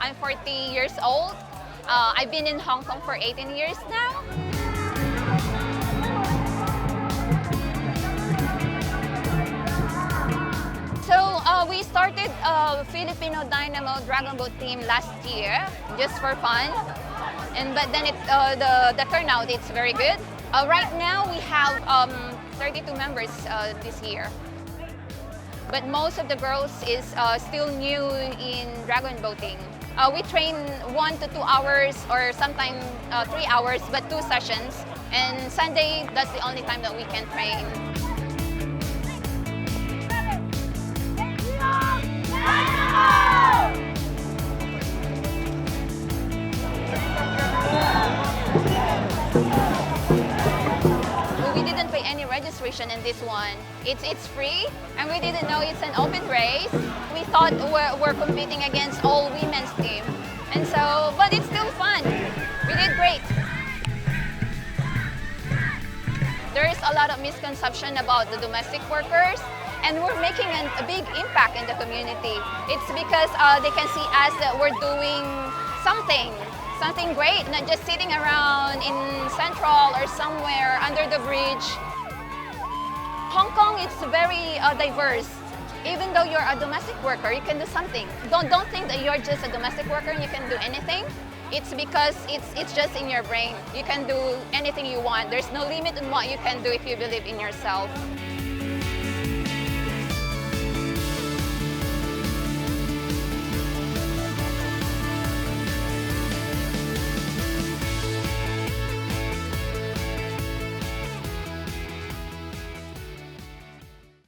I'm 40 years old. I've been in Hong Kong for 18 years now. So we started Filipino Dynamo Dragon Boat team last year just for fun, but then the turnout it's very good. Right now we have 32 members this year, but most of the girls is still new in dragon boating. We train 1 to 2 hours or sometimes 3 hours, but 2 sessions. And Sunday, that's the only time that we can train. We didn't pay any registration in this one. It's free, and we didn't know it's an open race. We thought we're competing against all women's team, and so, but it's still fun. We did great. There is a lot of misconception about the domestic workers, and we're making a big impact in the community. It's because they can see us that we're doing something great, not just sitting around in Central or somewhere under the bridge. Hong Kong is very diverse. Even though you're a domestic worker, you can do something. Don't think that you're just a domestic worker and you can do anything. It's because it's just in your brain. You can do anything you want. There's no limit on what you can do if you believe in yourself.